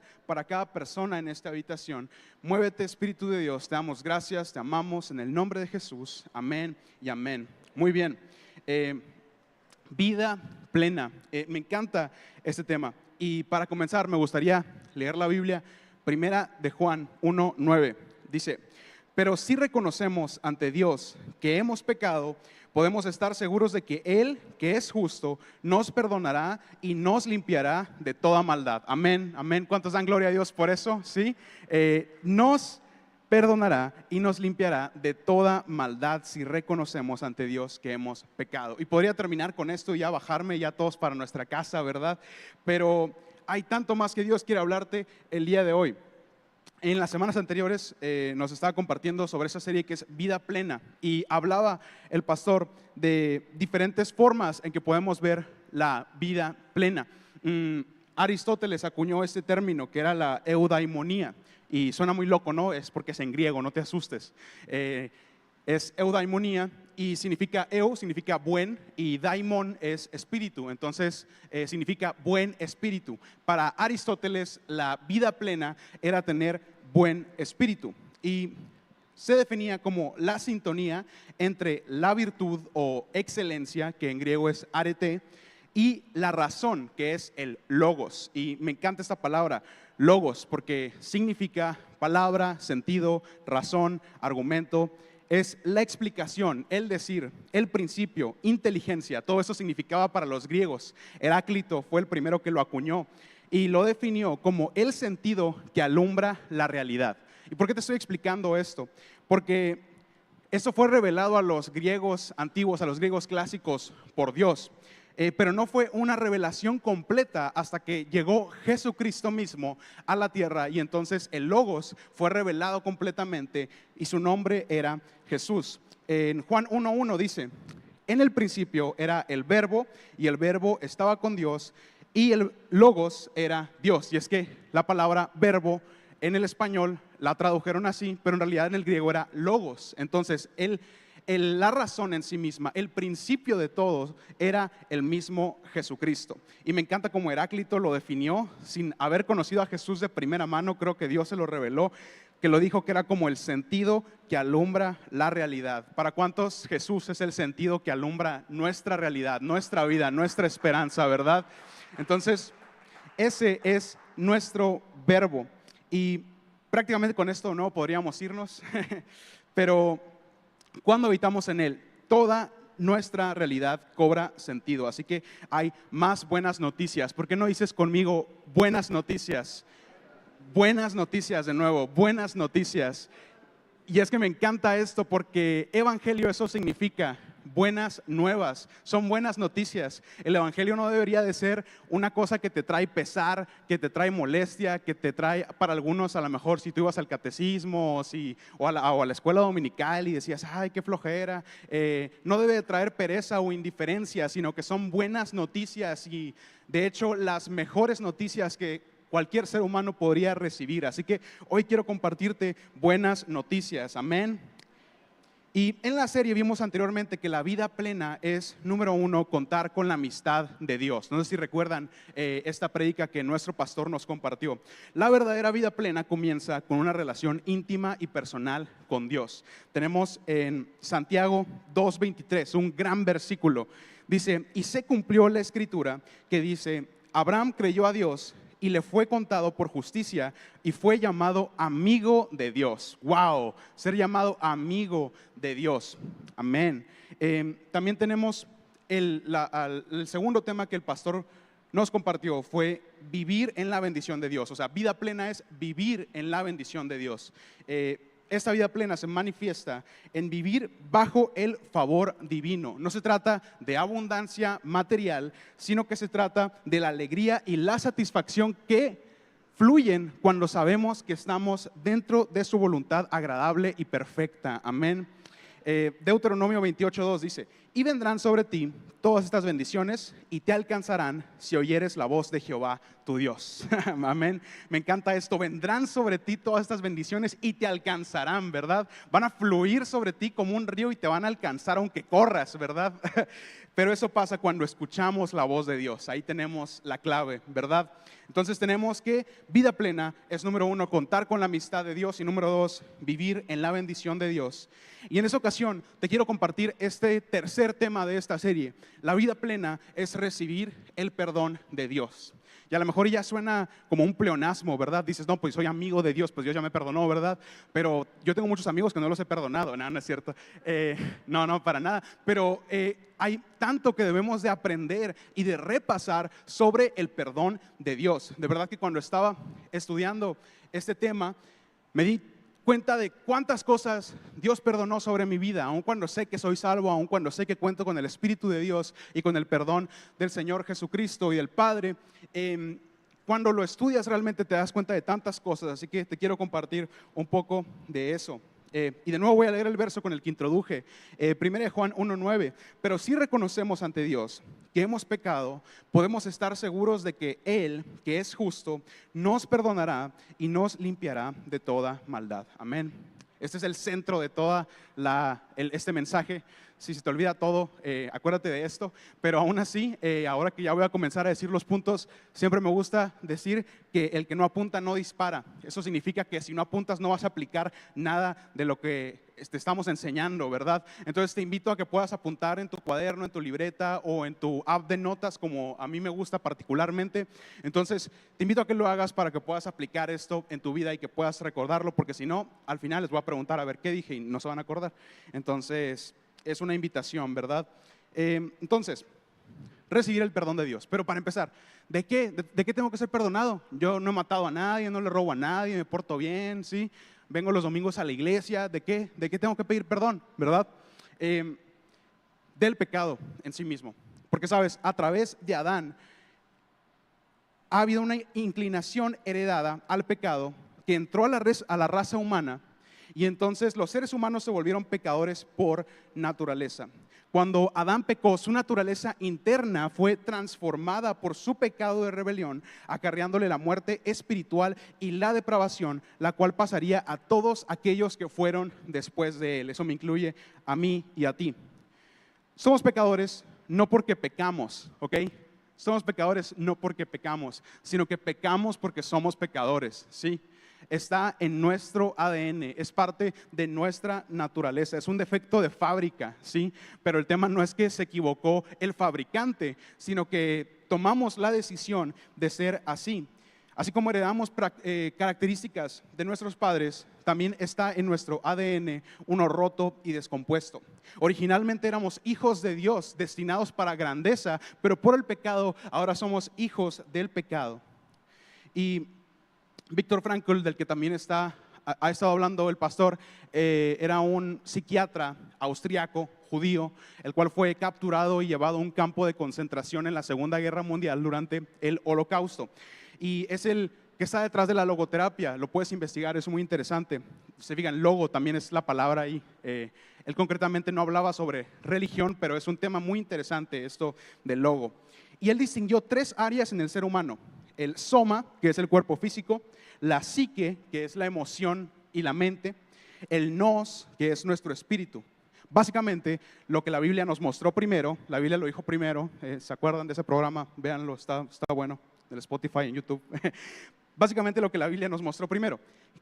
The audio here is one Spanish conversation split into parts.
especial para cada persona en esta habitación. Muévete, Espíritu de Dios, te damos gracias, te amamos en el nombre de Jesús. Amén y amén. Muy bien. Vida plena. Me encanta este tema. Y para comenzar me gustaría leer la Biblia. Primera de Juan 1:9. Dice: pero si reconocemos ante Dios que hemos pecado, podemos estar seguros de que Él, que es justo, nos perdonará y nos limpiará de toda maldad. Amén, amén. ¿Cuántos dan gloria a Dios por eso? Sí. Nos perdonará y nos limpiará de toda maldad si reconocemos ante Dios que hemos pecado. Y podría terminar con esto y ya bajarme ya todos para nuestra casa, ¿verdad? Pero hay tanto más que Dios quiere hablarte el día de hoy. En las semanas anteriores nos estaba compartiendo sobre esa serie que es Vida Plena, y hablaba el pastor de diferentes formas en que podemos ver la vida plena. Aristóteles acuñó este término que era la eudaimonía, y suena muy loco, ¿no? Es porque es en griego, no te asustes. Es eudaimonía y significa significa buen, y daimon es espíritu, entonces significa buen espíritu. Para Aristóteles la vida plena era tener buen espíritu, y se definía como la sintonía entre la virtud o excelencia, que en griego es arete, y la razón, que es el logos. Y me encanta esta palabra logos porque significa palabra, sentido, razón, argumento. Es la explicación, el decir, el principio, inteligencia. Todo eso significaba para los griegos. Heráclito fue el primero que lo acuñó y lo definió como el sentido que alumbra la realidad. ¿Y por qué te estoy explicando esto? Porque esto fue revelado a los griegos antiguos, a los griegos clásicos, por Dios. Pero no fue una revelación completa hasta que llegó Jesucristo mismo a la tierra, y entonces el Logos fue revelado completamente y su nombre era Jesús. En Juan 1:1 dice: en el principio era el Verbo, y el Verbo estaba con Dios, y el Logos era Dios. Y es que la palabra verbo en el español la tradujeron así, pero en realidad en el griego era Logos. Entonces la razón en sí misma, el principio de todo, era el mismo Jesucristo. Y me encanta cómo Heráclito lo definió sin haber conocido a Jesús de primera mano. Creo que Dios se lo reveló, que lo dijo que era como el sentido que alumbra la realidad. ¿Para cuántos Jesús es el sentido que alumbra nuestra realidad, nuestra vida, nuestra esperanza, verdad? Entonces, ese es nuestro verbo. Y prácticamente con esto no podríamos irnos, pero cuando habitamos en Él, toda nuestra realidad cobra sentido. Así que hay más buenas noticias. ¿Por qué no dices conmigo buenas noticias? Buenas noticias de nuevo, buenas noticias. Y es que me encanta esto porque evangelio, eso significa buenas nuevas, son buenas noticias. El evangelio no debería de ser una cosa que te trae pesar, que te trae molestia, que te trae, para algunos a lo mejor, si tú ibas al catecismo o a la escuela dominical y decías, ay, qué flojera, no debe de traer pereza o indiferencia, sino que son buenas noticias, y de hecho las mejores noticias que cualquier ser humano podría recibir. Así que hoy quiero compartirte buenas noticias, amén. Y en la serie vimos anteriormente que la vida plena es, número uno, contar con la amistad de Dios. No sé si recuerdan esta prédica que nuestro pastor nos compartió. La verdadera vida plena comienza con una relación íntima y personal con Dios. Tenemos en Santiago 2:23 un gran versículo. Dice: y se cumplió la escritura que dice, Abraham creyó a Dios y le fue contado por justicia, y fue llamado amigo de Dios. Wow, ser llamado amigo de Dios. Amén. También tenemos el segundo tema que el pastor nos compartió, fue vivir en la bendición de Dios. O sea, vida plena es vivir en la bendición de Dios. Esta vida plena se manifiesta en vivir bajo el favor divino. No se trata de abundancia material, sino que se trata de la alegría y la satisfacción que fluyen cuando sabemos que estamos dentro de su voluntad agradable y perfecta. Amén. Deuteronomio 28:2 dice: Y vendrán sobre ti todas estas bendiciones y te alcanzarán si oyeres la voz de Jehová tu Dios. Amén. Me encanta esto. Vendrán sobre ti todas estas bendiciones y te alcanzarán, ¿verdad? Van a fluir sobre ti como un río y te van a alcanzar aunque corras, ¿verdad? Pero eso pasa cuando escuchamos la voz de Dios. Ahí tenemos la clave, ¿verdad? Entonces tenemos que vida plena es número 1, contar con la amistad de Dios, y número 2, vivir en la bendición de Dios. Y en esta ocasión te quiero compartir este tercer tema de esta serie. La vida plena es recibir el perdón de Dios. Y a lo mejor ya suena como un pleonasmo, ¿verdad? Dices, no, pues soy amigo de Dios, pues Dios ya me perdonó, ¿verdad? Pero yo tengo muchos amigos que no los he perdonado. No, no es cierto. No, para nada. Pero hay tanto que debemos de aprender y de repasar sobre el perdón de Dios. De verdad que cuando estaba estudiando este tema, me di cuenta de cuántas cosas Dios perdonó sobre mi vida, aun cuando sé que soy salvo, aun cuando sé que cuento con el Espíritu de Dios y con el perdón del Señor Jesucristo y del Padre. Cuando lo estudias realmente te das cuenta de tantas cosas, así que te quiero compartir un poco de eso. Y de nuevo voy a leer el verso con el que introduje, 1 Juan 1:9. Pero si reconocemos ante Dios que hemos pecado, podemos estar seguros de que Él, que es justo, nos perdonará y nos limpiará de toda maldad. Amén. Este es el centro de toda este mensaje. Si se te olvida todo, acuérdate de esto. Pero aún así, ahora que ya voy a comenzar a decir los puntos, siempre me gusta decir que el que no apunta no dispara. Eso significa que si no apuntas no vas a aplicar nada de lo que te estamos enseñando, ¿verdad? Entonces te invito a que puedas apuntar en tu cuaderno, en tu libreta o en tu app de notas, como a mí me gusta particularmente. Entonces te invito a que lo hagas para que puedas aplicar esto en tu vida y que puedas recordarlo, porque si no, al final les voy a preguntar a ver qué dije y no se van a acordar. Entonces es una invitación, ¿verdad? Entonces, recibir el perdón de Dios. Pero para empezar, ¿de qué tengo que ser perdonado? Yo no he matado a nadie, no le robo a nadie, me porto bien, ¿sí? Vengo los domingos a la iglesia. ¿De qué tengo que pedir perdón, verdad? Del pecado en sí mismo. Porque, ¿sabes? A través de Adán ha habido una inclinación heredada al pecado que entró a la raza humana. Y entonces los seres humanos se volvieron pecadores por naturaleza. Cuando Adán pecó, su naturaleza interna fue transformada por su pecado de rebelión, acarreándole la muerte espiritual y la depravación, la cual pasaría a todos aquellos que fueron después de él. Eso me incluye a mí y a ti. Somos pecadores no porque pecamos, ¿ok? Somos pecadores no porque pecamos, sino que pecamos porque somos pecadores, ¿sí? Está en nuestro ADN, es parte de nuestra naturaleza, es un defecto de fábrica, ¿sí? Pero el tema no es que se equivocó el fabricante, sino que tomamos la decisión de ser así. Así como heredamos características de nuestros padres, también está en nuestro ADN uno roto y descompuesto. Originalmente éramos hijos de Dios, destinados para grandeza, pero por el pecado ahora somos hijos del pecado. Y Viktor Frankl, del que también ha estado hablando el pastor, era un psiquiatra austriaco, judío, el cual fue capturado y llevado a un campo de concentración en la Segunda Guerra Mundial durante el Holocausto. Y es el que está detrás de la logoterapia, lo puedes investigar, es muy interesante. Se fijan, logo también es la palabra ahí. Él concretamente no hablaba sobre religión, pero es un tema muy interesante esto del logo. Y él distinguió 3 áreas en el ser humano: el soma, que es el cuerpo físico; la psique, que es la emoción y la mente; el nos, que es nuestro espíritu. Básicamente, lo que la Biblia nos mostró primero, la Biblia lo dijo primero, ¿se acuerdan de ese programa? Véanlo, está bueno, del Spotify, en YouTube. Básicamente lo que la Biblia nos mostró primero,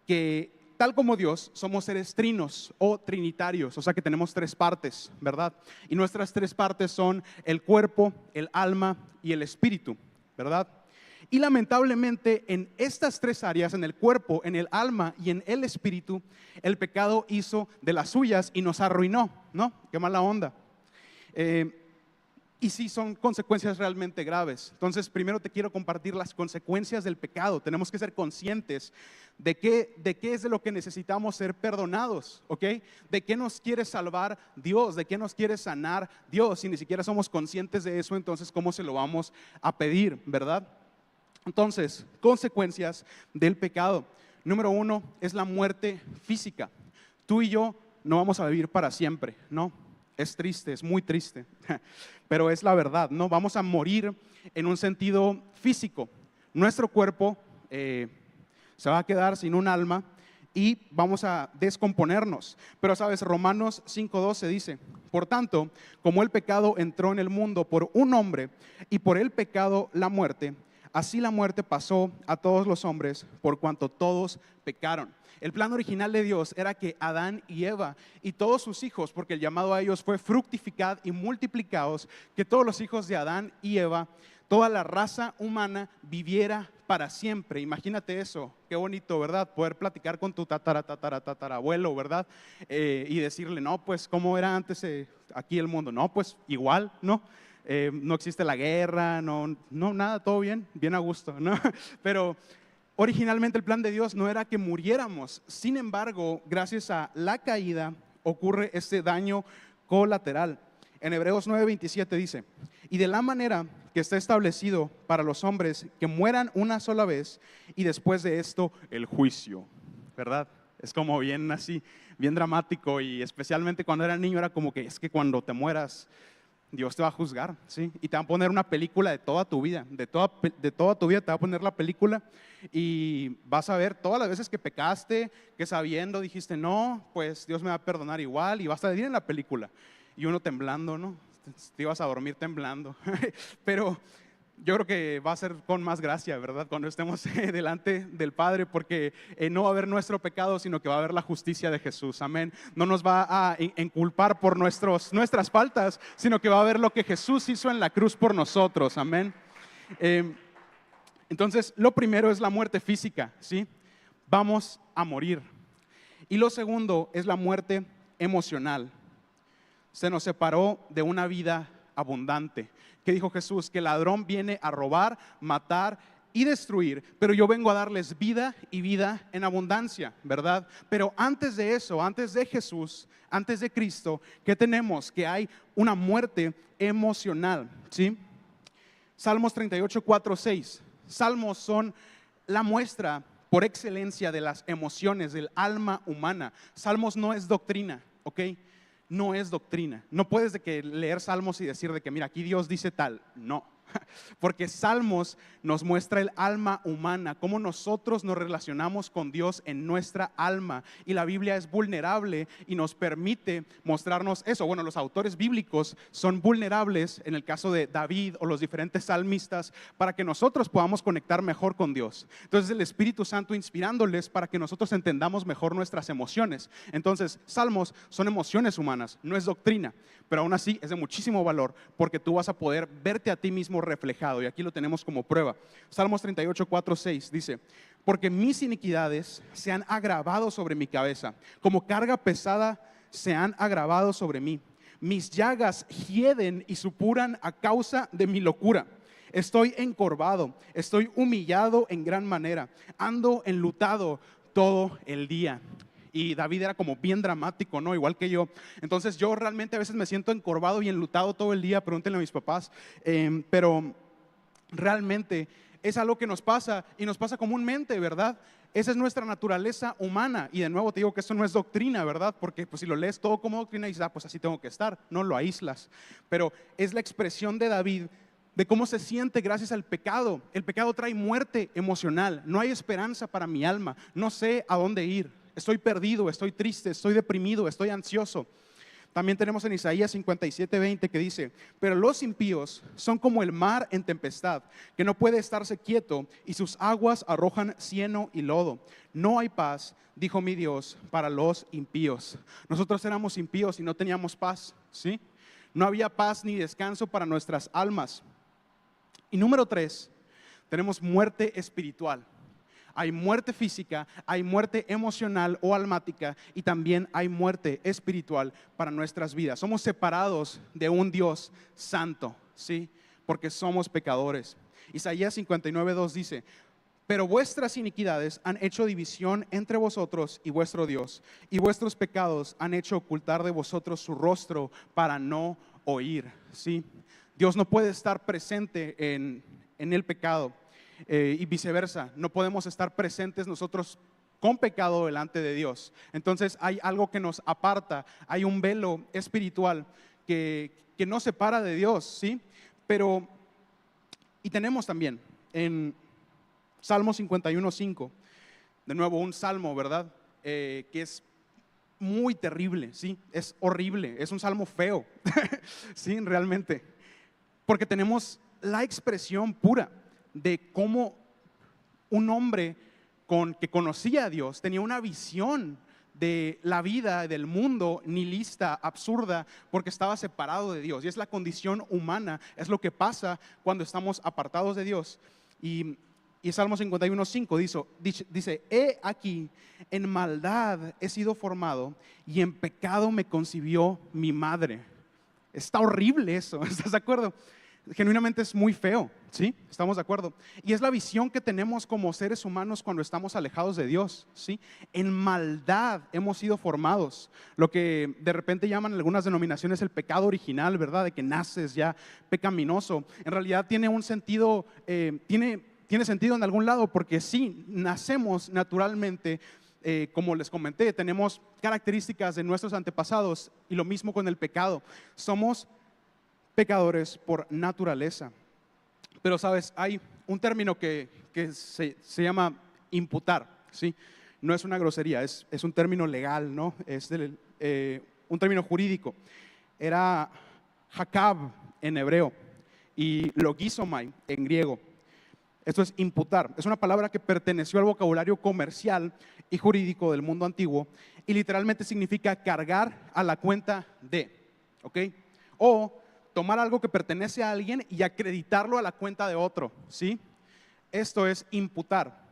que tal como Dios, somos seres trinos o trinitarios, o sea que tenemos 3 partes, ¿verdad? Y nuestras 3 partes son el cuerpo, el alma y el espíritu, ¿verdad? Y lamentablemente en estas 3 áreas, en el cuerpo, en el alma y en el espíritu, el pecado hizo de las suyas y nos arruinó, ¿no? Qué mala onda. Y sí, son consecuencias realmente graves. Entonces, primero te quiero compartir las consecuencias del pecado. Tenemos que ser conscientes de qué es de lo que necesitamos ser perdonados, ¿ok? De qué nos quiere salvar Dios, de qué nos quiere sanar Dios. Si ni siquiera somos conscientes de eso, entonces, ¿cómo se lo vamos a pedir, verdad? Entonces, consecuencias del pecado. Número 1 es la muerte física. Tú y yo no vamos a vivir para siempre, ¿no? Es triste, es muy triste, pero es la verdad, ¿no? Vamos a morir en un sentido físico. Nuestro cuerpo se va a quedar sin un alma y vamos a descomponernos. Pero sabes, Romanos 5:12 dice: por tanto, como el pecado entró en el mundo por un hombre y por el pecado la muerte, así la muerte pasó a todos los hombres por cuanto todos pecaron. El plan original de Dios era que Adán y Eva y todos sus hijos, porque el llamado a ellos fue fructificad y multiplicaos, que todos los hijos de Adán y Eva, toda la raza humana viviera para siempre. Imagínate eso, qué bonito, ¿verdad? Poder platicar con tu tatarabuelo, ¿verdad? Y decirle, no, pues, ¿cómo era antes aquí el mundo? No, pues, igual, ¿no? No existe la guerra, no, nada, todo bien, bien a gusto, ¿no? Pero originalmente el plan de Dios no era que muriéramos. Sin embargo, gracias a la caída ocurre este daño colateral. En Hebreos 9:27 dice: y de la manera que está establecido para los hombres que mueran una sola vez y después de esto el juicio, ¿verdad? Es como bien así, bien dramático, y especialmente cuando era niño era como que es que cuando te mueras Dios te va a juzgar, ¿sí? Y te va a poner una película de toda tu vida, de toda tu vida te va a poner la película y vas a ver todas las veces que pecaste, que sabiendo dijiste, no, pues Dios me va a perdonar igual, y vas a ir en la película. Y uno temblando, ¿no? Te ibas a dormir temblando. Pero yo creo que va a ser con más gracia, ¿verdad? Cuando estemos delante del Padre, porque no va a haber nuestro pecado, sino que va a haber la justicia de Jesús. Amén. No nos va a inculpar por nuestras faltas, sino que va a haber lo que Jesús hizo en la cruz por nosotros. Amén. Entonces, lo primero es la muerte física, ¿sí? Vamos a morir. Y lo segundo es la muerte emocional. Se nos separó de una vida abundante. ¿Qué dijo Jesús? Que el ladrón viene a robar, matar y destruir, pero yo vengo a darles vida y vida en abundancia, ¿verdad? Pero antes de eso, antes de Jesús, antes de Cristo, ¿qué tenemos? Que hay una muerte emocional, ¿sí? Salmos 38:4-6. Salmos son la muestra por excelencia de las emociones del alma humana. Salmos no es doctrina, ¿ok? No es doctrina. No puedes leer Salmos y decir de que mira, aquí Dios dice tal. No, porque Salmos nos muestra el alma humana, cómo nosotros nos relacionamos con Dios en nuestra alma. Y la Biblia es vulnerable y nos permite mostrarnos eso. Bueno, los autores bíblicos son vulnerables en el caso de David o los diferentes salmistas para que nosotros podamos conectar mejor con Dios. Entonces el Espíritu Santo inspirándoles para que nosotros entendamos mejor nuestras emociones. Entonces, Salmos son emociones humanas, no es doctrina, pero aún así es de muchísimo valor porque tú vas a poder verte a ti mismo reflejado, y aquí lo tenemos como prueba. Salmos 38:4-6 dice: porque mis iniquidades se han agravado sobre mi cabeza, como carga pesada se han agravado sobre mí. Mis llagas hieden y supuran a causa de mi locura. Estoy encorvado, estoy humillado en gran manera, ando enlutado todo el día. Y David era como bien dramático, ¿no? Igual que yo. Entonces yo realmente a veces me siento encorvado y enlutado todo el día. Pregúntenle a mis papás. Pero realmente es algo que nos pasa y nos pasa comúnmente, ¿verdad? Esa es nuestra naturaleza humana. Y de nuevo te digo que eso no es doctrina, ¿verdad? Porque pues, si lo lees todo como doctrina y dices, pues así tengo que estar. No lo aíslas. Pero es la expresión de David de cómo se siente gracias al pecado. El pecado trae muerte emocional. No hay esperanza para mi alma. No sé a dónde ir. Estoy perdido, estoy triste, estoy deprimido, estoy ansioso. También tenemos en Isaías 57:20 que dice: pero los impíos son como el mar en tempestad, que no puede estarse quieto, y sus aguas arrojan cieno y lodo. No hay paz, dijo mi Dios, para los impíos. Nosotros éramos impíos y no teníamos paz, ¿sí? No había paz ni descanso para nuestras almas. Y número 3, tenemos muerte espiritual. Hay muerte física, hay muerte emocional o almática, y también hay muerte espiritual para nuestras vidas. Somos separados de un Dios santo, ¿sí? Porque somos pecadores. Isaías 59:2 dice: pero vuestras iniquidades han hecho división entre vosotros y vuestro Dios, y vuestros pecados han hecho ocultar de vosotros su rostro para no oír, ¿sí? Dios no puede estar presente en el pecado. Y viceversa, no podemos estar presentes nosotros con pecado delante de Dios. Entonces hay algo que nos aparta, hay un velo espiritual que nos separa de Dios, ¿sí? Y tenemos también en Salmo 51:5, de nuevo un salmo, ¿verdad? Que es muy terrible, ¿sí? Es horrible, es un salmo feo, sí, realmente. Porque tenemos la expresión pura de cómo un hombre que conocía a Dios tenía una visión de la vida, del mundo nihilista, absurda, porque estaba separado de Dios. Y es la condición humana, es lo que pasa cuando estamos apartados de Dios. Y Salmo 51:5 dice, he aquí, en maldad he sido formado y en pecado me concibió mi madre. Está horrible eso, ¿estás de acuerdo? Genuinamente es muy feo, ¿sí? Estamos de acuerdo. Y es la visión que tenemos como seres humanos cuando estamos alejados de Dios, ¿sí? En maldad hemos sido formados. Lo que de repente llaman algunas denominaciones el pecado original, ¿verdad? De que naces ya pecaminoso. En realidad tiene un sentido, tiene sentido en algún lado, porque sí, nacemos naturalmente. Como les comenté, tenemos características de nuestros antepasados, y lo mismo con el pecado. Somos pecadores por naturaleza. Pero sabes, hay un término que se llama imputar, ¿sí? No es una grosería, es un término legal, ¿no? Es un término jurídico. Era hakab en hebreo y logizomai en griego. Esto es imputar. Es una palabra que perteneció al vocabulario comercial y jurídico del mundo antiguo y literalmente significa cargar a la cuenta de, ¿ok? O tomar algo que pertenece a alguien y acreditarlo a la cuenta de otro, ¿sí? Esto es imputar.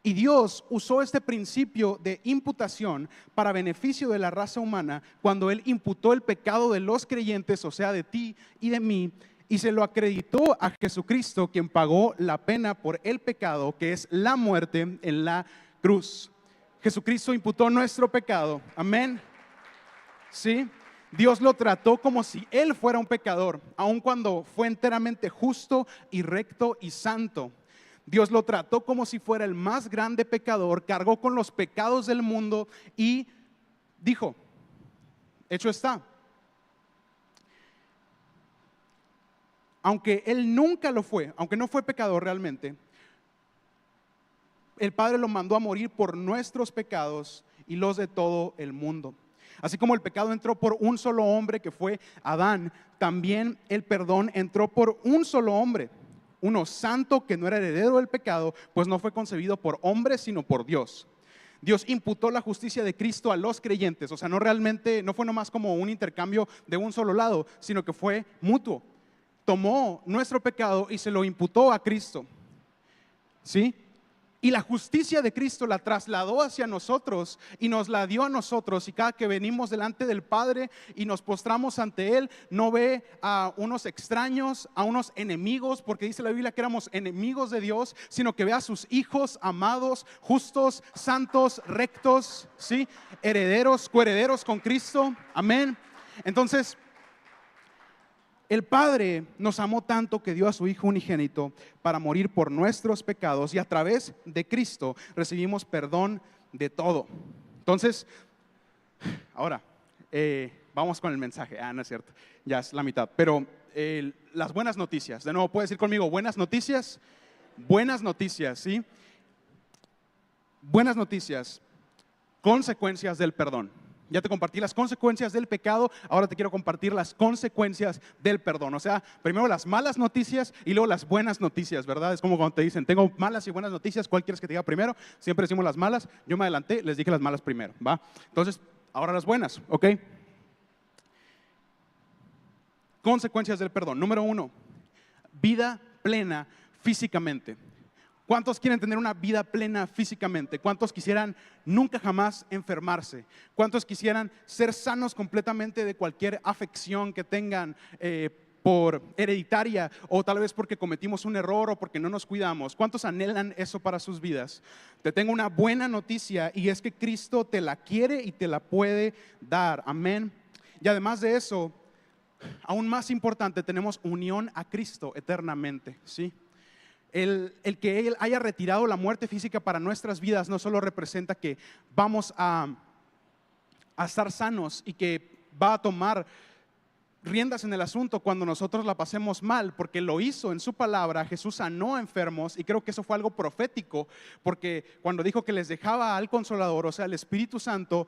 Y Dios usó este principio de imputación para beneficio de la raza humana cuando Él imputó el pecado de los creyentes, o sea, de ti y de mí, y se lo acreditó a Jesucristo, quien pagó la pena por el pecado, que es la muerte en la cruz. Jesucristo imputó nuestro pecado, amén, ¿sí? Dios lo trató como si Él fuera un pecador, aun cuando fue enteramente justo y recto y santo. Dios lo trató como si fuera el más grande pecador, cargó con los pecados del mundo y dijo, hecho está. Aunque Él nunca lo fue, aunque no fue pecador realmente, el Padre lo mandó a morir por nuestros pecados y los de todo el mundo. Así como el pecado entró por un solo hombre, que fue Adán, también el perdón entró por un solo hombre, uno santo que no era heredero del pecado, pues no fue concebido por hombres sino por Dios. Dios imputó la justicia de Cristo a los creyentes, o sea, no fue nomás como un intercambio de un solo lado, sino que fue mutuo. Tomó nuestro pecado y se lo imputó a Cristo, ¿sí? Y la justicia de Cristo la trasladó hacia nosotros y nos la dio a nosotros. Y cada que venimos delante del Padre y nos postramos ante Él, no ve a unos extraños, a unos enemigos, porque dice la Biblia que éramos enemigos de Dios, sino que ve a sus hijos amados, justos, santos, rectos, ¿sí? Herederos, coherederos con Cristo, amén. Entonces, el Padre nos amó tanto que dio a su Hijo unigénito para morir por nuestros pecados, y a través de Cristo recibimos perdón de todo. Entonces, ahora vamos con el mensaje. No es cierto, ya es la mitad. Pero las buenas noticias, de nuevo, puedes decir conmigo, buenas noticias, ¿sí? Buenas noticias, consecuencias del perdón. Ya te compartí las consecuencias del pecado, ahora te quiero compartir las consecuencias del perdón. O sea, primero las malas noticias y luego las buenas noticias, ¿verdad? Es como cuando te dicen, tengo malas y buenas noticias, ¿cuál quieres que te diga primero? Siempre decimos las malas, yo me adelanté, les dije las malas primero, ¿va? Entonces, ahora las buenas, ¿ok? Consecuencias del perdón. Número 1, vida plena físicamente. ¿Cuántos quieren tener una vida plena físicamente? ¿Cuántos quisieran nunca jamás enfermarse? ¿Cuántos quisieran ser sanos completamente de cualquier afección que tengan por hereditaria, o tal vez porque cometimos un error o porque no nos cuidamos? ¿Cuántos anhelan eso para sus vidas? Te tengo una buena noticia, y es que Cristo te la quiere y te la puede dar. Amén. Y además de eso, aún más importante, tenemos unión a Cristo eternamente, ¿sí? El que Él haya retirado la muerte física para nuestras vidas no solo representa que vamos a estar sanos y que va a tomar riendas en el asunto cuando nosotros la pasemos mal, porque lo hizo en su palabra. Jesús sanó a enfermos y creo que eso fue algo profético, porque cuando dijo que les dejaba al Consolador, o sea, el Espíritu Santo,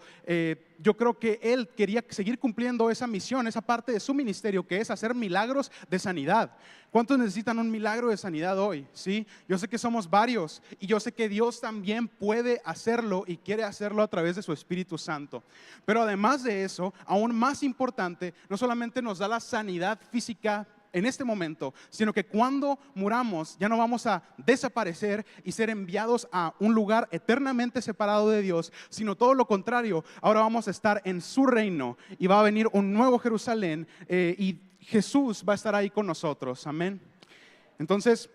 yo creo que Él quería seguir cumpliendo esa misión, esa parte de su ministerio, que es hacer milagros de sanidad. ¿Cuántos necesitan un milagro de sanidad hoy? ¿Sí? Yo sé que somos varios y yo sé que Dios también puede hacerlo y quiere hacerlo a través de su Espíritu Santo. Pero además de eso, aún más importante, no solamente nos da la sanidad física en este momento, sino que cuando muramos ya no vamos a desaparecer y ser enviados a un lugar eternamente separado de Dios, sino todo lo contrario. Ahora vamos a estar en su reino y va a venir un nuevo Jerusalén y Jesús va a estar ahí con nosotros, amén. Entonces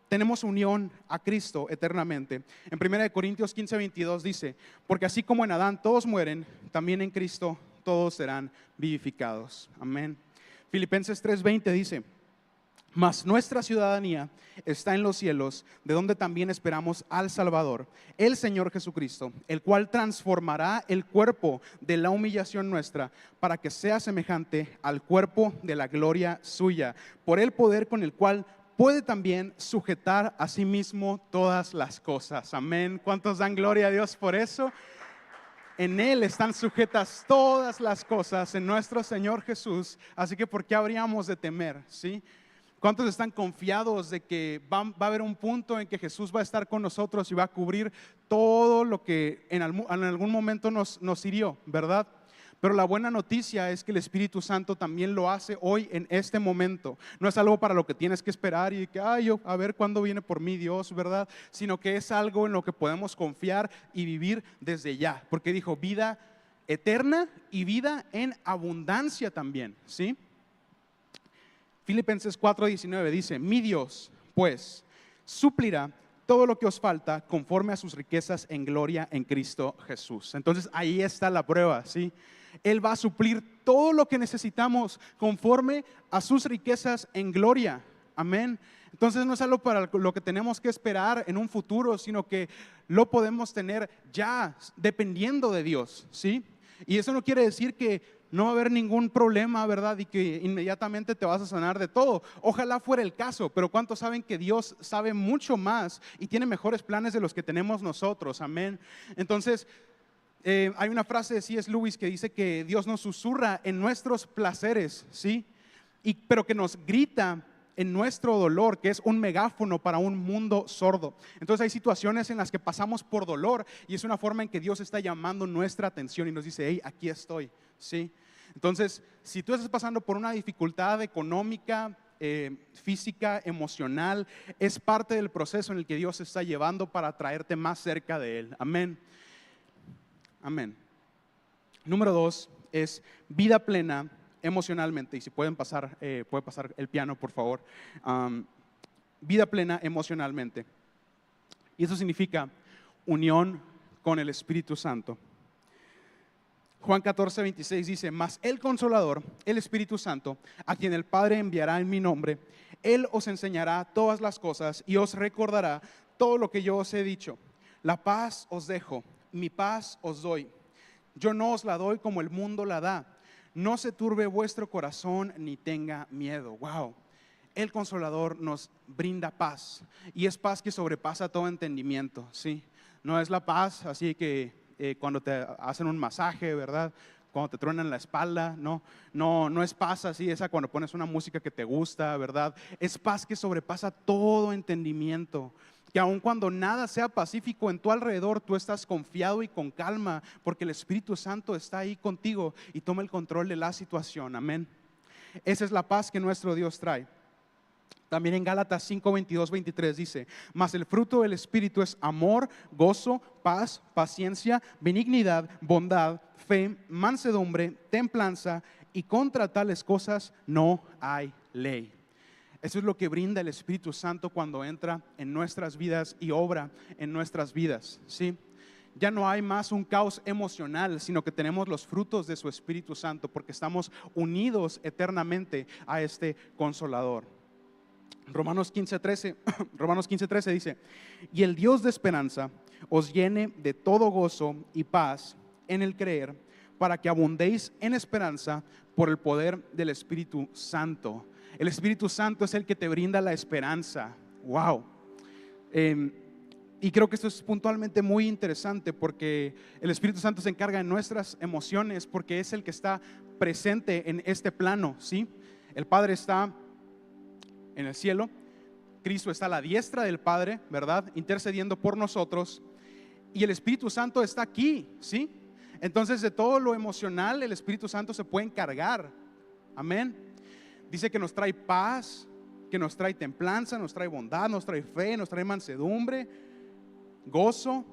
tenemos unión a Cristo eternamente. En 1 Corintios 15:22 dice: porque así como en Adán todos mueren, también en Cristo todos serán vivificados, amén. Filipenses 3:20 dice: mas nuestra ciudadanía está en los cielos, de donde también esperamos al Salvador, el Señor Jesucristo, el cual transformará el cuerpo de la humillación nuestra para que sea semejante al cuerpo de la gloria suya, por el poder con el cual puede también sujetar a sí mismo todas las cosas. Amén. ¿Cuántos dan gloria a Dios por eso? En Él están sujetas todas las cosas, en nuestro Señor Jesús. Así que ¿por qué habríamos de temer? ¿Sí? ¿Cuántos están confiados de que va a haber un punto en que Jesús va a estar con nosotros y va a cubrir todo lo que en algún momento nos hirió, verdad? Pero la buena noticia es que el Espíritu Santo también lo hace hoy en este momento. No es algo para lo que tienes que esperar y que, a ver cuándo viene por mí Dios, ¿verdad? Sino que es algo en lo que podemos confiar y vivir desde ya. Porque dijo vida eterna y vida en abundancia también, ¿sí? Filipenses 4:19 dice: mi Dios, pues, suplirá todo lo que os falta conforme a sus riquezas en gloria en Cristo Jesús. Entonces ahí está la prueba, ¿sí? Él va a suplir todo lo que necesitamos conforme a sus riquezas en gloria. Amén. Entonces no es algo para lo que tenemos que esperar en un futuro, sino que lo podemos tener ya dependiendo de Dios, ¿sí? Y eso no quiere decir que no va a haber ningún problema, ¿verdad? Y que inmediatamente te vas a sanar de todo. Ojalá fuera el caso, pero ¿cuántos saben que Dios sabe mucho más y tiene mejores planes de los que tenemos nosotros? Amén. Entonces, hay una frase de C.S. Lewis que dice que Dios nos susurra en nuestros placeres, ¿sí? Pero que nos grita en nuestro dolor, que es un megáfono para un mundo sordo. Entonces hay situaciones en las que pasamos por dolor y es una forma en que Dios está llamando nuestra atención y nos dice: hey, aquí estoy, ¿sí? Entonces, si tú estás pasando por una dificultad económica, física, emocional, es parte del proceso en el que Dios está llevando para traerte más cerca de Él. Amén. Amén. Número 2 es vida plena emocionalmente. Y si pueden pasar, puede pasar el piano, por favor. Vida plena emocionalmente. Y eso significa unión con el Espíritu Santo. Juan 14:26 dice: mas el Consolador, el Espíritu Santo, a quien el Padre enviará en mi nombre, Él os enseñará todas las cosas y os recordará todo lo que yo os he dicho. La paz os dejo, mi paz os doy. Yo no os la doy como el mundo la da. No se turbe vuestro corazón ni tenga miedo. Wow. El Consolador nos brinda paz y es paz que sobrepasa todo entendimiento, ¿sí? No es la paz así que cuando te hacen un masaje, ¿verdad? Cuando te truenan la espalda, no es paz así, esa cuando pones una música que te gusta, ¿verdad? Es paz que sobrepasa todo entendimiento. Que aun cuando nada sea pacífico en tu alrededor, tú estás confiado y con calma, porque el Espíritu Santo está ahí contigo y toma el control de la situación. Amén. Esa es la paz que nuestro Dios trae. También en Gálatas 5:22-23 dice: mas el fruto del Espíritu es amor, gozo, paz, paciencia, benignidad, bondad, fe, mansedumbre, templanza, y contra tales cosas no hay ley. Eso es lo que brinda el Espíritu Santo cuando entra en nuestras vidas y obra en nuestras vidas, ¿sí? Ya no hay más un caos emocional, sino que tenemos los frutos de su Espíritu Santo porque estamos unidos eternamente a este Consolador. Romanos 15:13 dice: y el Dios de esperanza os llene de todo gozo y paz en el creer, para que abundéis en esperanza por el poder del Espíritu Santo. El Espíritu Santo es el que te brinda la esperanza. Wow. Y creo que esto es puntualmente muy interesante porque el Espíritu Santo se encarga de nuestras emociones, porque es el que está presente en este plano, ¿sí? El Padre está en el cielo, Cristo está a la diestra del Padre, ¿verdad? Intercediendo por nosotros, y el Espíritu Santo está aquí, ¿sí? Entonces de todo lo emocional el Espíritu Santo se puede encargar. Amén. Dice que nos trae paz, que nos trae templanza, nos trae bondad, nos trae fe, nos trae mansedumbre, gozo,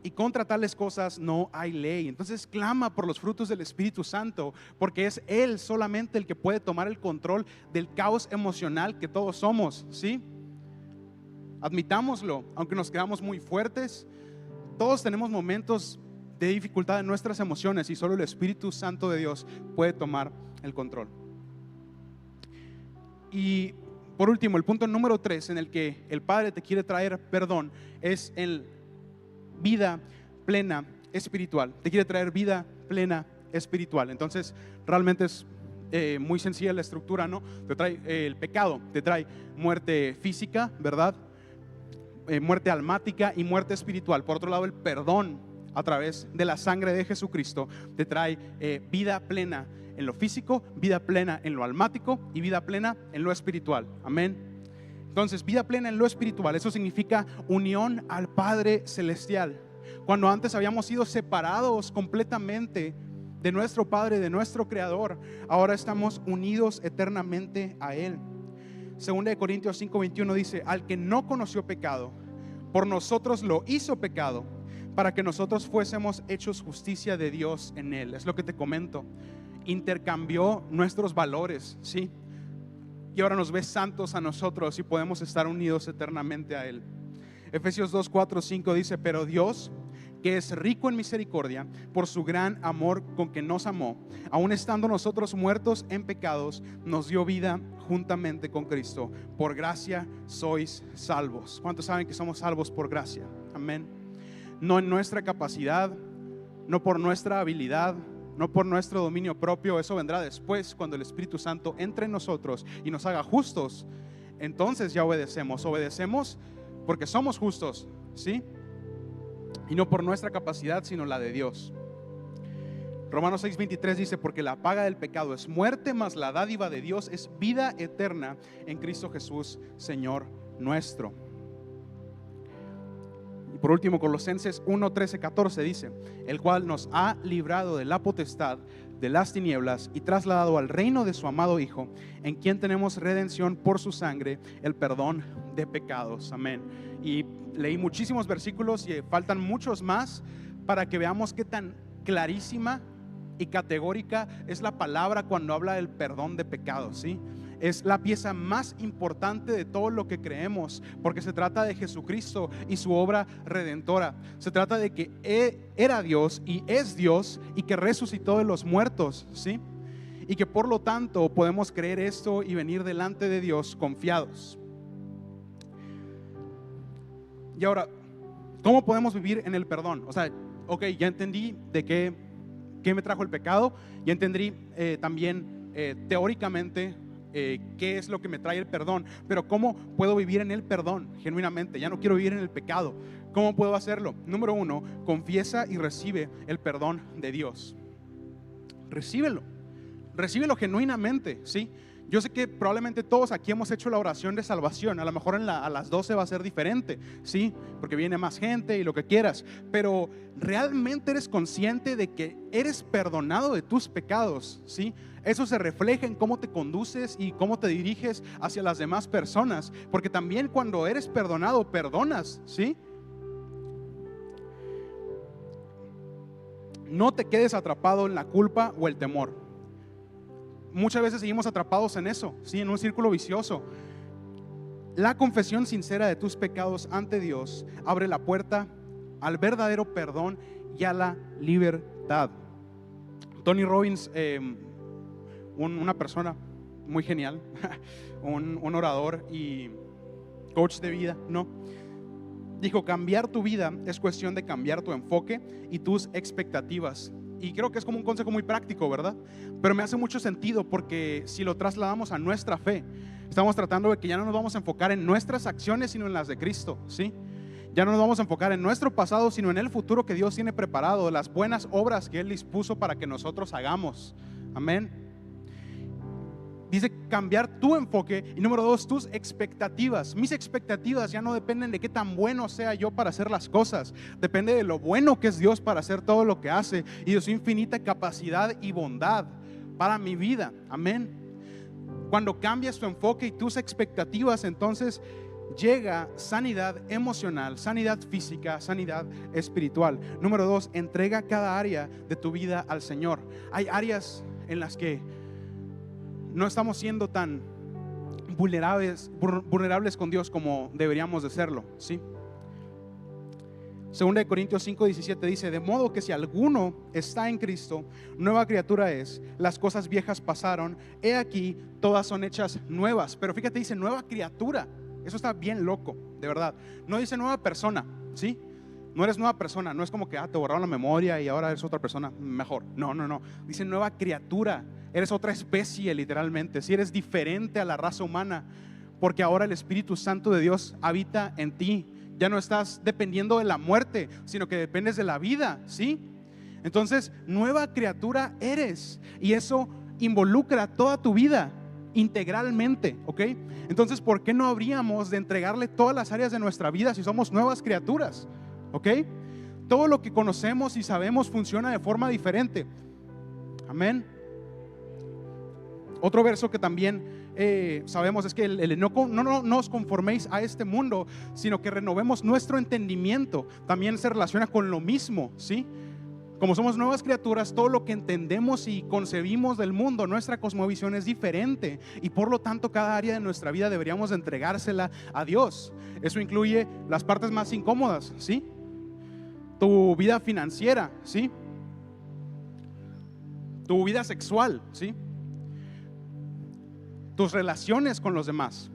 y contra tales cosas no hay ley. Entonces clama por los frutos del Espíritu Santo, porque es Él solamente el que puede tomar el control del caos emocional que todos somos, ¿sí? Admitámoslo, aunque nos creamos muy fuertes, todos tenemos momentos de dificultad en nuestras emociones y solo el Espíritu Santo de Dios puede tomar el control. Y por último, el punto número 3 en el que el Padre te quiere traer perdón es en vida plena espiritual. Te quiere traer vida plena espiritual. Entonces realmente es muy sencilla la estructura, ¿no? Te trae el pecado, te trae muerte física, ¿verdad? Muerte almática y muerte espiritual. Por otro lado, el perdón a través de la sangre de Jesucristo te trae vida plena en lo físico, vida plena en lo almático y vida plena en lo espiritual. Amén. Entonces, vida plena en lo espiritual, eso significa unión al Padre Celestial. Cuando antes habíamos sido separados completamente de nuestro Padre, de nuestro Creador, ahora estamos unidos eternamente a Él. Segunda de Corintios 5:21 dice: al que no conoció pecado, por nosotros lo hizo pecado, para que nosotros fuésemos hechos justicia de Dios en Él. Es lo que te comento. Intercambió nuestros valores, ¿sí? Y ahora nos ve santos a nosotros y podemos estar unidos eternamente a Él. Efesios 2:4-5 dice: pero Dios, que es rico en misericordia, por su gran amor con que nos amó, aun estando nosotros muertos en pecados, nos dio vida juntamente con Cristo. Por gracia sois salvos. ¿Cuántos saben que somos salvos por gracia? Amén. No en nuestra capacidad, no por nuestra habilidad, no por nuestro dominio propio. Eso vendrá después, cuando el Espíritu Santo entre en nosotros y nos haga justos. Entonces ya obedecemos porque somos justos, ¿sí? Y no por nuestra capacidad, sino la de Dios. Romanos 6:23 dice: porque la paga del pecado es muerte, mas la dádiva de Dios es vida eterna en Cristo Jesús, Señor nuestro. Y por último, Colosenses 1:13-14 dice: el cual nos ha librado de la potestad de las tinieblas y trasladado al reino de su amado Hijo, en quien tenemos redención por su sangre, el perdón de pecados. Amén. Y leí muchísimos versículos y faltan muchos más para que veamos qué tan clarísima y categórica es la palabra cuando habla del perdón de pecados, ¿sí? Es la pieza más importante de todo lo que creemos, porque se trata de Jesucristo y su obra redentora. Se trata de que era Dios y es Dios y que resucitó de los muertos, ¿sí? Y que por lo tanto podemos creer esto y venir delante de Dios confiados. Y ahora, ¿cómo podemos vivir en el perdón? O sea, ok, ya entendí de qué me trajo el pecado, ya entendí también teóricamente qué es lo que me trae el perdón, pero ¿cómo puedo vivir en el perdón genuinamente? Ya no quiero vivir en el pecado. ¿Cómo puedo hacerlo? Número 1, confiesa y recibe el perdón de Dios. Recíbelo genuinamente, ¿sí? Yo sé que probablemente todos aquí hemos hecho la oración de salvación. A lo mejor a las 12 va a ser diferente, ¿sí? Porque viene más gente y lo que quieras. Pero ¿realmente eres consciente de que eres perdonado de tus pecados? ¿Sí? Eso se refleja en cómo te conduces y cómo te diriges hacia las demás personas. Porque también cuando eres perdonado, perdonas, ¿sí? No te quedes atrapado en la culpa o el temor. Muchas veces seguimos atrapados en eso, ¿sí? En un círculo vicioso. La confesión sincera de tus pecados ante Dios abre la puerta al verdadero perdón y a la libertad. Tony Robbins, una persona muy genial, un orador y coach de vida, ¿no? Dijo: cambiar tu vida es cuestión de cambiar tu enfoque y tus expectativas. Y creo que es como un consejo muy práctico, ¿verdad? Pero me hace mucho sentido porque si lo trasladamos a nuestra fe, estamos tratando de que ya no nos vamos a enfocar en nuestras acciones, sino en las de Cristo, ¿sí? Ya no nos vamos a enfocar en nuestro pasado, sino en el futuro que Dios tiene preparado, las buenas obras que Él dispuso para que nosotros hagamos. Amén. Dice cambiar tu enfoque. Y número 2, tus expectativas. Mis expectativas ya no dependen de qué tan bueno sea yo para hacer las cosas. Depende de lo bueno que es Dios para hacer todo lo que hace y de su infinita capacidad y bondad para mi vida. Amén. Cuando cambias tu enfoque y tus expectativas, entonces llega sanidad emocional, sanidad física, sanidad espiritual. Número 2, entrega cada área de tu vida al Señor. Hay áreas en las que no estamos siendo tan vulnerables con Dios como deberíamos de serlo, ¿sí? 2 Corintios 5:17 dice: de modo que si alguno está en Cristo, nueva criatura es, las cosas viejas pasaron, he aquí todas son hechas nuevas. Pero fíjate, dice nueva criatura. Eso está bien loco, de verdad. No dice nueva persona, ¿sí? No eres nueva persona, no es como que te borraron la memoria y ahora eres otra persona mejor. No. Dice nueva criatura. Eres otra especie literalmente. Si eres diferente a la raza humana, porque ahora el Espíritu Santo de Dios habita en ti. Ya no estás dependiendo de la muerte, sino que dependes de la vida, ¿sí? Entonces, nueva criatura eres. Y eso involucra toda tu vida integralmente, ¿ok? Entonces, ¿por qué no habríamos de entregarle todas las áreas de nuestra vida si somos nuevas criaturas? ¿Ok? Todo lo que conocemos y sabemos funciona de forma diferente. Amén. Otro verso que también sabemos es que no nos conforméis a este mundo, sino que renovemos nuestro entendimiento. También se relaciona con lo mismo, ¿sí? Como somos nuevas criaturas, todo lo que entendemos y concebimos del mundo, nuestra cosmovisión es diferente, y por lo tanto cada área de nuestra vida deberíamos entregársela a Dios. Eso incluye las partes más incómodas, ¿sí? Tu vida financiera, ¿sí? Tu vida sexual, ¿sí? Tus relaciones con los demás,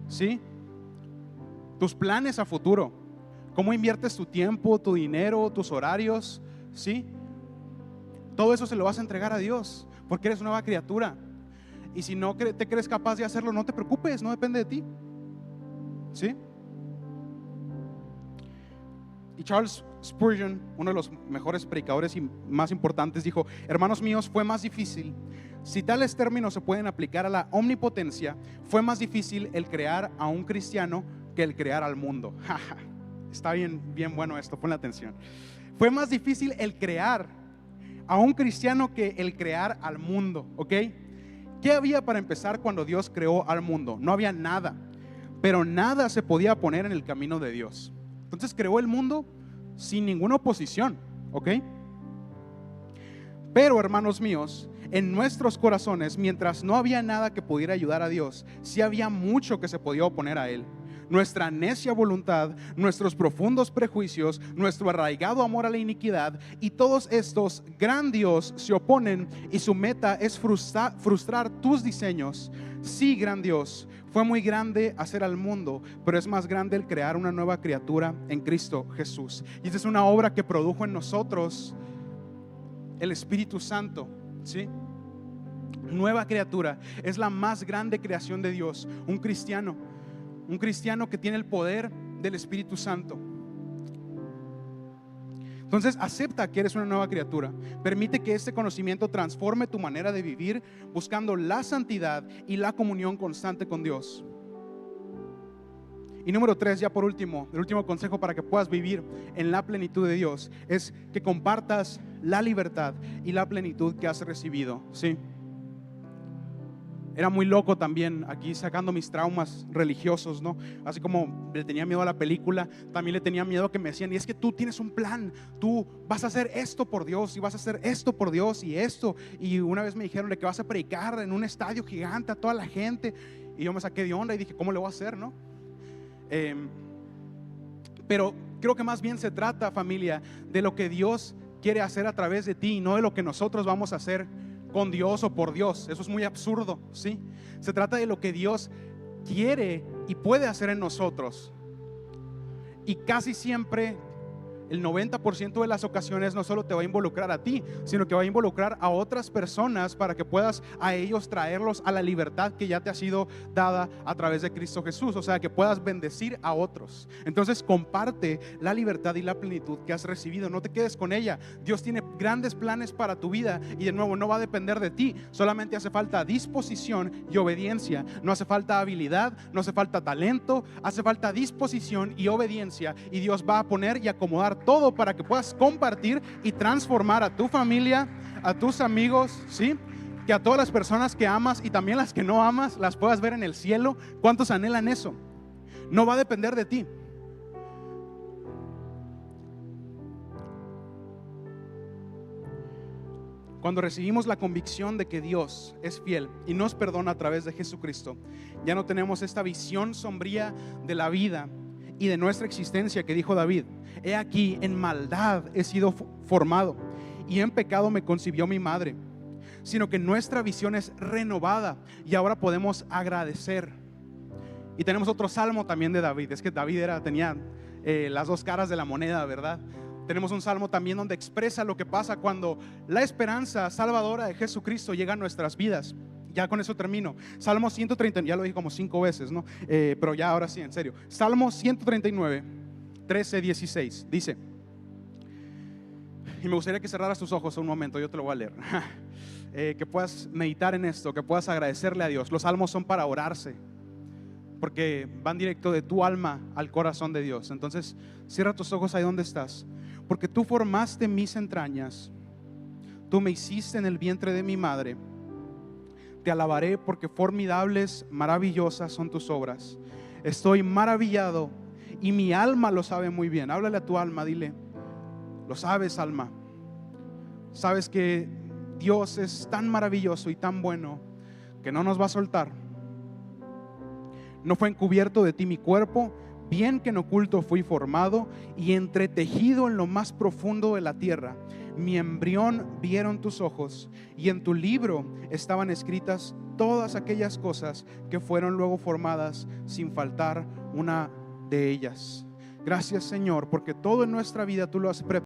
¿sí? Tus planes a futuro. ¿Cómo inviertes tu tiempo, tu dinero, tus horarios? ¿Sí? Todo eso se lo vas a entregar a Dios, porque eres nueva criatura. Y si no te crees capaz de hacerlo, no te preocupes, no depende de ti. ¿Sí? Y Charles Spurgeon, uno de los mejores predicadores y más importantes, dijo: hermanos míos, fue más difícil, si tales términos se pueden aplicar a la omnipotencia, fue más difícil el crear a un cristiano que el crear al mundo. Está bien bueno esto, ponle atención. Fue más difícil el crear a un cristiano que el crear al mundo, ¿ok? ¿Qué había para empezar cuando Dios creó al mundo? No había nada, pero nada se podía poner en el camino de Dios. Entonces creó el mundo sin ninguna oposición, ¿ok? Pero hermanos míos, en nuestros corazones, mientras no había nada que pudiera ayudar a Dios, sí había mucho que se podía oponer a Él. Nuestra necia voluntad, nuestros profundos prejuicios, nuestro arraigado amor a la iniquidad, y todos estos, gran Dios, se oponen, y su meta es frustrar tus diseños. Sí, gran Dios, fue muy grande hacer al mundo, pero es más grande el crear una nueva criatura en Cristo Jesús. Y esta es una obra que produjo en nosotros el Espíritu Santo, ¿sí? Nueva criatura es la más grande creación de Dios. Un cristiano que tiene el poder del Espíritu Santo. Entonces acepta que eres una nueva criatura. Permite que este conocimiento transforme tu manera de vivir, buscando la santidad y la comunión constante con Dios. Y número 3, ya por último, el último consejo para que puedas vivir en la plenitud de Dios es que compartas la libertad y la plenitud que has recibido, ¿sí? Era muy loco también aquí sacando mis traumas religiosos, ¿no? Así como le tenía miedo a la película, también le tenía miedo a que me decían: y es que tú tienes un plan, tú vas a hacer esto por Dios y vas a hacer esto por Dios y esto. Y una vez me dijeron de que vas a predicar en un estadio gigante a toda la gente, y yo me saqué de onda y dije: ¿cómo le voy a hacer, no? Pero creo que más bien se trata, familia, de lo que Dios quiere hacer a través de ti, y no de lo que nosotros vamos a hacer con Dios o por Dios. Eso es muy absurdo, ¿sí? Se trata de lo que Dios quiere y puede hacer en nosotros. Y casi siempre el 90% de las ocasiones no solo te va a involucrar a ti, sino que va a involucrar a otras personas para que puedas a ellos traerlos a la libertad que ya te ha sido dada a través de Cristo Jesús. O sea, que puedas bendecir a otros. Entonces comparte la libertad y la plenitud que has recibido. No te quedes con ella. Dios tiene grandes planes para tu vida y de nuevo no va a depender de ti. Solamente hace falta disposición y obediencia. No hace falta habilidad, no hace falta talento, hace falta disposición y obediencia, y Dios va a poner y acomodar todo para que puedas compartir y transformar a tu familia, a tus amigos, ¿sí? Que a todas las personas que amas y también las que no amas las puedas ver en el cielo. ¿Cuántos anhelan eso? No va a depender de ti. Cuando recibimos la convicción de que Dios es fiel y nos perdona a través de Jesucristo, ya no tenemos esta visión sombría de la vida y de nuestra existencia que dijo David: he aquí, en maldad he sido formado y en pecado me concibió mi madre. Sino que nuestra visión es renovada y ahora podemos agradecer. Y tenemos otro salmo también de David. Es que David tenía las dos caras de la moneda, ¿verdad? Tenemos un salmo también donde expresa lo que pasa cuando la esperanza salvadora de Jesucristo llega a nuestras vidas. Ya con eso termino. Salmo 130, ya lo dije como 5 veces, ¿no? Pero ya ahora sí, en serio. Salmo 139, 13, 16. Dice, y me gustaría que cerraras tus ojos un momento, yo te lo voy a leer. Que puedas meditar en esto, que puedas agradecerle a Dios. Los salmos son para orarse, porque van directo de tu alma al corazón de Dios. Entonces cierra tus ojos ahí donde estás. Porque tú formaste mis entrañas, tú me hiciste en el vientre de mi madre. Te alabaré porque formidables, maravillosas son tus obras. Estoy maravillado y mi alma lo sabe muy bien. Háblale a tu alma, dile: lo sabes, alma. Sabes que Dios es tan maravilloso y tan bueno que no nos va a soltar. No fue encubierto de ti mi cuerpo, bien que en oculto fui formado y entretejido en lo más profundo de la tierra. Mi embrión vieron tus ojos, y en tu libro estaban escritas todas aquellas cosas que fueron luego formadas, sin faltar una de ellas. Gracias, Señor, porque todo en nuestra vida tú lo has preparado